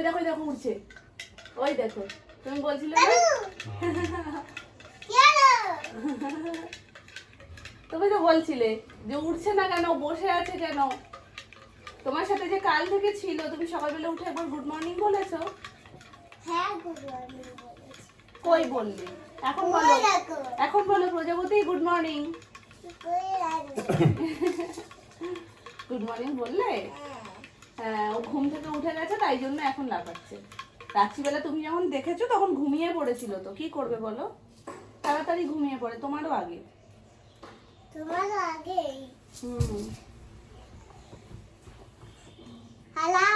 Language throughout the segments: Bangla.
দেখো দেখো উঠছে, ওই দেখো তুমি বলছিলে তুমি তো বলছিলে যে উঠছে না কেন, বসে আছে কেন। তোমার সাথে যে কাল থেকে ছিল, তুমি সকালবেলা উঠে একবার গুড মর্নিং বলেছো? হ্যাঁ গুড মর্নিং বলেছি। কই বললি? এখন বলো, এখন বলো প্রজাপতি গুড মর্নিং। গুড মর্নিং বললে? হ্যাঁ, ও ঘুম থেকে উঠে গেছে তাই জন্য এখন লাফাচ্ছে। রাত্রিবেলা তুমি যখন দেখেছো তখন ঘুমিয়ে পড়েছিল, তো কি করবে বলো? তাড়াতাড়ি ঘুমিয়ে পড়ে, তোমারও আগে। তোমারও আগে। হুম। হালা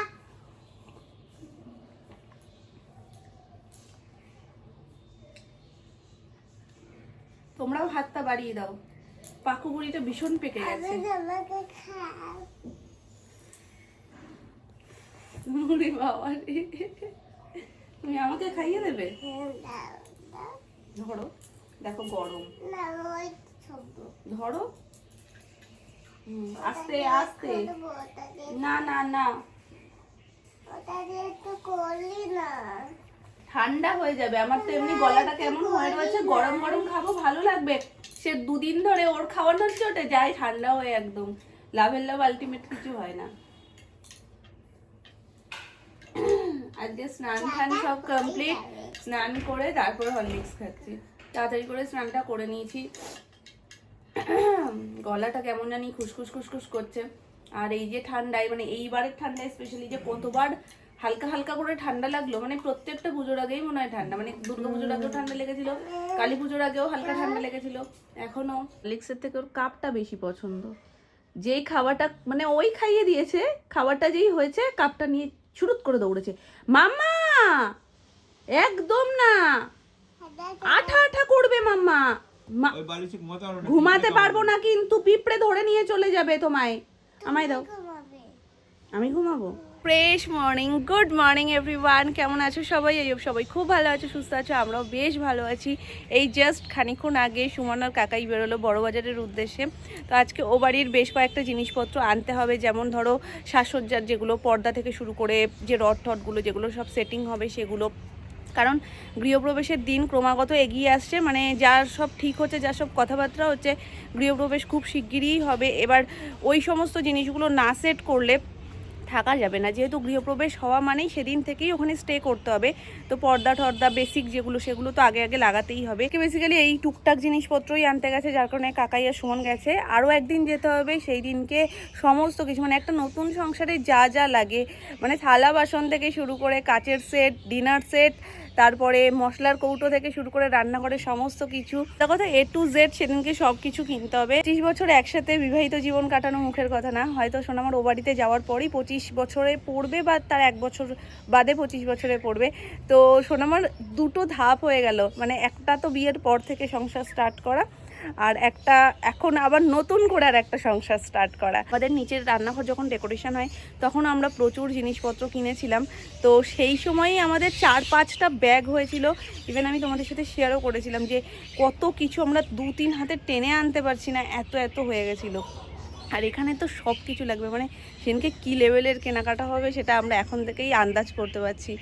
তোমরাও হাতটা বাড়িয়ে দাও, পাকু বুড়িটা ভীষণ পেকে গেছে। আমাকে খাও। ওরে বাবা রে, তুমি আমাকে খাইয়ে দেবে? ধরো, দেখো গরম, না ওই সব ধরো। আস্তে আস্তে, না না না, ওটা দিয়ে একটু করলি না। ঠান্ডা হয়ে যাবে। আমার তো এমনি গলাটা কেমন হয়ে রয়েছে, গরম গরম খাবো ভালো লাগবে। সে দুদিন ধরে ওর খাওয়ানোর চোটে যায় ঠান্ডা হয়ে একদম। লাভের লাভ আলটিমেট কিছু হয় না। আজকে স্নান টান সব কমপ্লিট, স্নান করে তারপরে হরলিক্স খাচ্ছি। তাড়াতাড়ি করে স্নানটা করে নিয়েছি। গলাটা কেমন জানি খুসখুস খুসখুস করছে। আর এই যে ঠান্ডায়, মানে এইবারের ঠান্ডায় স্পেশালি যে কতবার হালকা হালকা করে ঠান্ডা লাগলো, মানে প্রত্যেকটা পুজোর আগেই মনে হয় ঠান্ডা, মানে দুর্গা পুজোর আগেও ঠান্ডা লেগেছিল, কালী পুজোর আগেও হালকা ঠান্ডা লেগেছিল, এখনো। হরলিক্সের থেকে ওর কাপটা বেশি পছন্দ। যেই খাবারটা মানে ওই খাইয়ে দিয়েছে, খাবারটা যেই হয়েছে কাপটা নিয়ে ছুরুত করে দৌড়েছে, মাম্মা একদম না, আঠা আঠা করবে মাম্মা, ঘুমাতে পারবো না কিন্তু পিঁপড়ে ধরে নিয়ে চলে যাবে তোমায়, আমায় দাও, আমি ঘুমাবো। Fresh morning, good morning everyone, কেমন আছো সবাই? সবাই খুব ভালো আছো, সুস্থ আছো, আমরাও বেশ ভালো আছি। এই জাস্ট খানিকক্ষণ আগে সুমনার কাকাই বেরোলো বড়বাজারের উদ্দেশ্যে। তো আজকে ও বাড়ির বেশ কয়েকটা জিনিসপত্র আনতে হবে, যেমন ধরো সাজসজ্জার যেগুলো, পর্দা থেকে শুরু করে যে রড টডগুলো যেগুলো সব সেটিং হবে সেগুলো, কারণ গৃহপ্রবেশের দিন ক্রমাগত এগিয়ে আসছে, মানে যার সব ঠিক হচ্ছে, যার সব কথাবার্তা হচ্ছে, গৃহপ্রবেশ খুব শিগগিরই হবে। এবার ওই সমস্ত জিনিসগুলো না সেট করলে থাকা যাবে না, যেহেতু গৃহপ্রবেশ হওয়া মানেই সেদিন থেকেই ওখানে স্টে করতে হবে। তো পর্দা টর্দা বেসিক যেগুলো সেগুলো তো আগে আগে লাগাতেই হবে। বেসিক্যালি এই টুকটাক জিনিসপত্রই আনতে গেছে, যার কারণে কাকাই আর সুমন গেছে। আরও একদিন যেতে হবে, সেই দিনকে সমস্ত কিছু মানে একটা নতুন সংসারে যা যা লাগে, মানে থালা বাসন থেকে শুরু করে কাচের সেট, ডিনার সেট, তারপরে মশলার কৌটো থেকে শুরু করে রান্নাঘরের সমস্ত কিছু, তার কথা A to Z সেদিনকে সব কিছু কিনতে হবে। 25 বছর একসাথে বিবাহিত জীবন কাটানো মুখের কথা না, হয়তো সোনামার ও বাড়িতে যাওয়ার পরই 25 বছরে পড়বে, বা তার 1 বছর বাদে 25 বছরে পড়বে। তো সোনামার দুটো ধাপ হয়ে গেল, মানে একটা তো বিয়ের পর থেকে সংসার স্টার্ট করা, আর একটা এখন আবার নতুন করে আর একটা সংসার স্টার্ট করা। আমাদের নিচের রান্নাঘর যখন ডেকোরেশন হয় তখন আমরা প্রচুর জিনিসপত্র কিনেছিলাম, তো সেই সময়ই আমাদের 4-5টা ব্যাগ হয়েছিল। ইভেন আমি তোমাদের সাথে শেয়ারও করেছিলাম যে কত কিছু আমরা 2-3 হাতে টেনে আনতে পারছি না, এত এত হয়ে গেছিলো। আর এখানে তো সব কিছু লাগবে, মানে সেদিনকে কী লেভেলের কেনাকাটা হবে সেটা আমরা এখন থেকেই আন্দাজ করতে পারছি।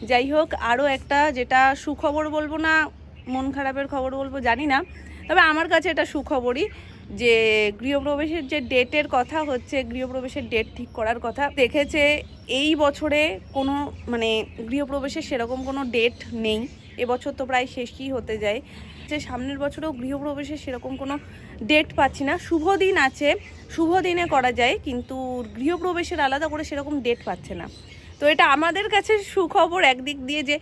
যাই হোক, আরও একটা যেটা সুখবর বলবো না মন খারাপের খবর বলবো জানি না, তবে আমার কাছে এটা সুখবরই, যে গৃহপ্রবেশের যে ডেটের কথা হচ্ছে, গৃহপ্রবেশের ডেট ঠিক করার কথা দেখেছে। এই বছরে কোনো মানে গৃহপ্রবেশের সেরকম কোনো ডেট নেই, এবছর তো প্রায় শেষই হতে যায়, যে সামনের বছরেও গৃহপ্রবেশের সেরকম কোনো ডেট পাচ্ছি না। শুভ দিন আছে, শুভ দিনে করা যায়, কিন্তু গৃহপ্রবেশের আলাদা করে সেরকম ডেট পাচ্ছে না। তো এটা আমাদের কাছে সুখবর একদিক দিয়ে, যে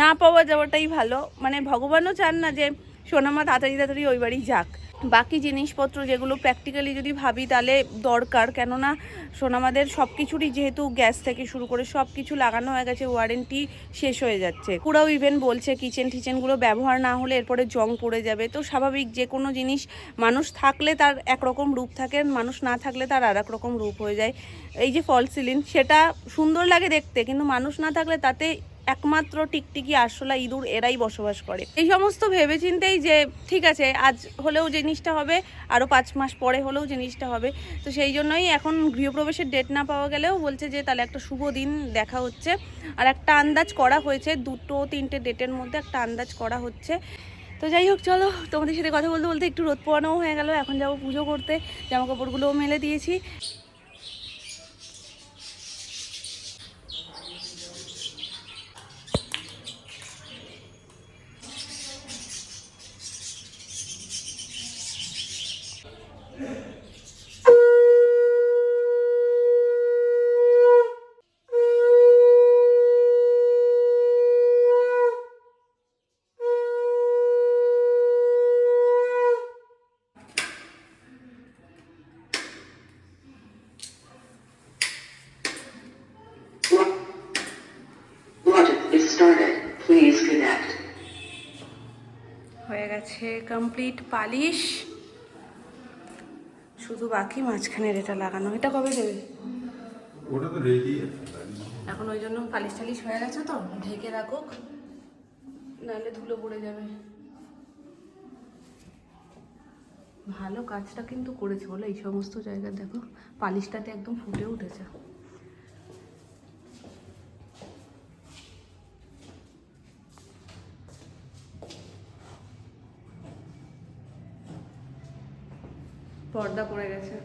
না পাওয়া যাওয়াটাই ভালো, মানে ভগবানও চান না যে সোনামা তাড়াতাড়ি তাড়াতাড়ি ওই বাড়ি যাক। বাকি জিনিসপত্র যেগুলো প্র্যাকটিক্যালি যদি ভাবি তাহলে দরকার, কেননা সোনামাদের সব কিছুরই যেহেতু গ্যাস থেকে শুরু করে সব কিছু লাগানো হয়ে গেছে, ওয়ারেন্টি শেষ হয়ে যাচ্ছে। পুরাও ইভেন বলছে কিচেন টিচেনগুলো ব্যবহার না হলে এরপরে জং পড়ে যাবে। তো স্বাভাবিক, যে কোনো জিনিস মানুষ থাকলে তার একরকম রূপ থাকে, মানুষ না থাকলে তার আর এক রকম রূপ হয়ে যায়। এই যে ফল সিলিং, সেটা সুন্দর লাগে দেখতে, কিন্তু মানুষ না থাকলে তাতে একমাত্র টিকটিকি, আরশোলা, ইঁদুর এরাই বসবাস করে। এই সমস্ত ভেবেচিন্তেই যে ঠিক আছে আজ হলেও জিনিসটা হবে, আরও 5 মাস পরে হলেও জিনিসটা হবে, তো সেই জন্যই এখন গৃহপ্রবেশের ডেট না পাওয়া গেলেও বলছে যে তাহলে একটা শুভ দিন দেখা হচ্ছে। আর একটা আন্দাজ করা হয়েছে, 2-3টে ডেটের মধ্যে একটা আন্দাজ করা হচ্ছে। তো যাই হোক, চলো তোমাদের সাথে কথা বলতে বলতে একটু রোদ পোয়ানোও হয়ে গেল। এখন যাবো পুজো করতে, জামা কাপড়গুলোও মেলে দিয়েছি। হয়ে গেছে কমপ্লিট পালিশ, শুধু বাকি মাঝখানের এটা লাগানো। এটা কবে দেবে? ওটা তো রেডি আছে। এখন ওই জন্য পালিশ টালিশ হয়ে গেছে, তো ঢেকে রাখুক, নাহলে ধুলো পড়ে যাবে। ভালো কাজটা কিন্তু করেছে বলো, এই সমস্ত জায়গা দেখো পালিশটাতে একদম ফুটে উঠেছে। পর্দা পড়ে গেছে,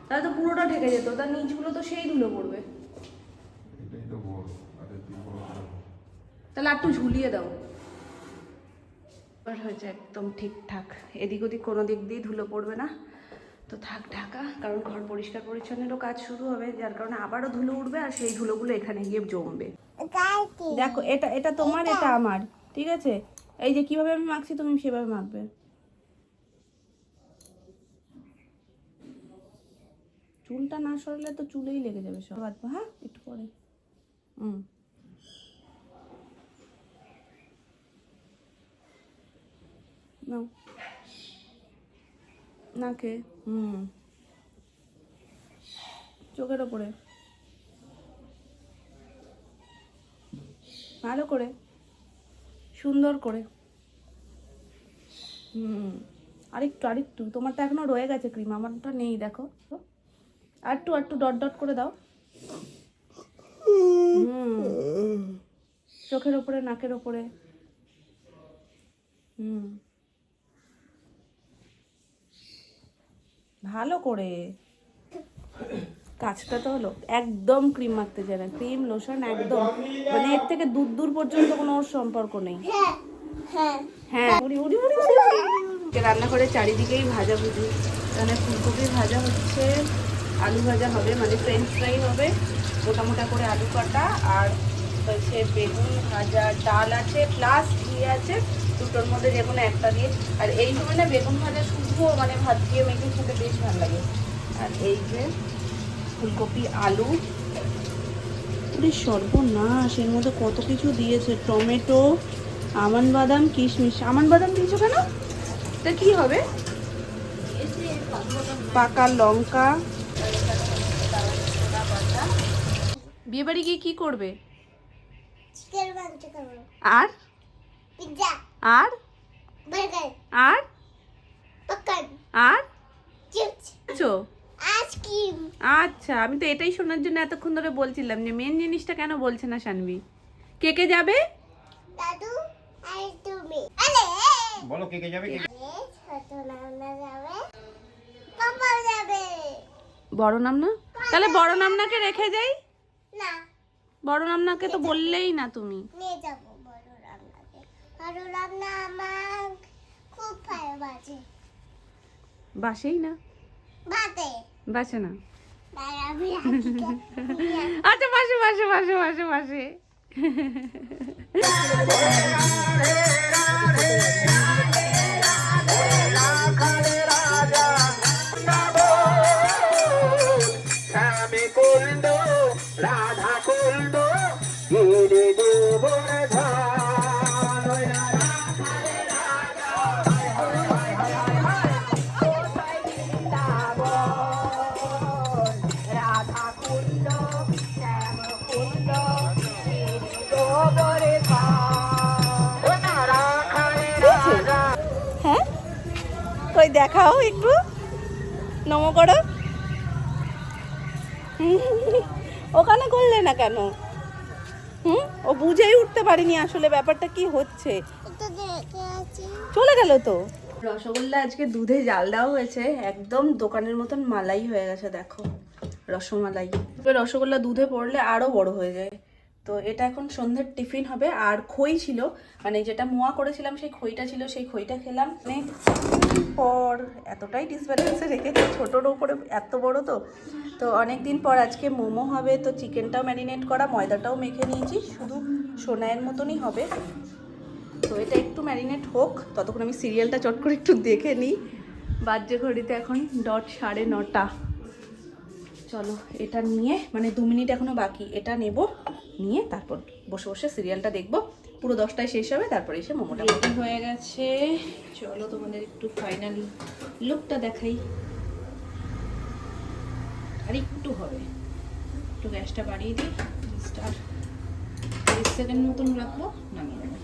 তাহলে তো পুরোটা ঢেকে যেত, তার নিচগুলো তো সেই ধুলো পড়বে। এটাই তো বড়, আরে তুই বড় করে। তাহলে একটু ঝুলিয়ে দাও। এবার হয়েছে একদম ঠিকঠাক, এদিক ওদিক কোনো দিক দিয়ে ধুলো পড়বে না, তো থাক ঢাকা। কারণ ঘর পরিষ্কার পরিচ্ছন্নেরও কাজ শুরু হবে, যার কারণে আবারও ধুলো উঠবে, আর সেই ধুলোগুলো এখানে গিয়ে জমবে। দেখো এটা এটা তোমার, এটা আমার, ঠিক আছে? এই যে কিভাবে আমি মাখছি তুমি সেভাবে মাখবে। চুলটা না সরালে তো চুলেই লেগে যাবে সব। বাঁধবো, হ্যাঁ একটু পরে। নাও নাকে, চোখের ওপরে ভালো করে, সুন্দর করে। আরেকটু আরেকটু, তোমারটা এখনো রয়ে গেছে ক্রিম, আমারটা নেই দেখো। আর একটু ডট ডট করে দাও। চোখের ওপরে, নাকের ওপরে। ভালো করে। কাজটা তো হলো, একদম ক্রিম মাখতে চায় না, ক্রিম লোশন একদম, মানে এর থেকে দূর দূর পর্যন্ত কোনো ওর সম্পর্ক নেই। হ্যাঁ, রান্নাঘরের চারিদিকেই ভাজাভুজি, এখানে ফুলকপি ভাজা হচ্ছে, আলু ভাজা হবে, মানে ফ্রেঞ্চ ফ্রাই হবে, মোটা মোটা করে আলু কাটা, আর হচ্ছে বেগুন ভাজা, ডাল আছে প্লাস ঘি আছে, দুটোর মধ্যে যে কোনো একটা দিয়ে। আর এই সময় না বেগুন ভাজা শুধু মানে ভাত দিয়ে মেখে খেতে বেশ ভালো লাগে। আর এই যে ফুলকপি আলু, সর্বনাশ, এর মধ্যে কত কিছু দিয়েছে, টমেটো, আমন্ড বাদাম, কিশমিশ। আমন্ড বাদাম দিয়েছো কেন? এটা কি হবে? পাকা লঙ্কা। বিয়ে বাড়ি গিয়ে কি করবে? আর আর আর আর আচ্ছা, আমি তো এটাই শোনার জন্য এতক্ষণ ধরে বলছিলাম যে মেন জিনিসটা কেন বলছে না শানভি। কে কে যাবে? দাদু আর তুমি। বলো কে কে যাবে? ছোট নানা যাবে, পাপা যাবে। বড় নাম না? তাহলে বড় নামনাকে রেখে যাই না, বড় নামনাকে তো বললেই না তুমি। নিয়ে যাব বড় রান্নাকে। বড় রান্না আমার খুব ভালোবাসে। বাসেই না, বাতে বাসে না। আমি আচ্ছা বাসে বাসে বাসে বাসে বাসে। রাধা কুন্দ গিরি দেব রাধা কুন্দ শ্যাম কুন্দ দেখাও একটু, নমো করো। ওখানে করলে না কেন? ও বুঝেই উঠতে পারিনি আসলে ব্যাপারটা কি হচ্ছে। এটা দেখে আছি। চলে গেল তো। রসগোল্লা আজকে দুধে জাল দেওয়া হয়েছে, একদম দোকানের মতন মালাই হয়ে গেছে, দেখো রসমালাই। রসগোল্লা দুধে পড়লে আরো বড় হয়ে যায়। তো এটা এখন সন্ধ্যের টিফিন হবে। আর খই ছিল, মানে যেটা মোয়া করেছিলাম সেই খইটা ছিল, সেই খইটা খেলাম। অনেক পর এতটাই ডিসব্যালেন্সে রেখেছে, ছোটোর ওপরে এত বড়। তো অনেক দিন পর আজকে মোমো হবে। তো চিকেনটাও ম্যারিনেট করা, ময়দাটাও মেখে নিয়েছি, শুধু সোনায়ের মতনই হবে। তো এটা একটু ম্যারিনেট হোক, ততক্ষণ আমি সিরিয়ালটা চট করে একটু দেখে নিই। বাজে ঘড়িতে এখন 9:30। চলো এটা নিয়ে, মানে 2 মিনিট এখনো বাকি, এটা নেব, নিয়ে তারপর বসে বসে সিরিয়ালটা দেখবো। পুরো 10টায় শেষ হবে, তারপরে এসে মোমোটা রেডি হয়ে গেছে। চলো তোমাদের একটু ফাইনাল লুকটা দেখাই। আর একটু হবে, একটু গ্যাসটা বাড়িয়ে দিই, জাস্ট আর 30 সেকেন্ড মতন রাখবো, নামিয়ে দেবো।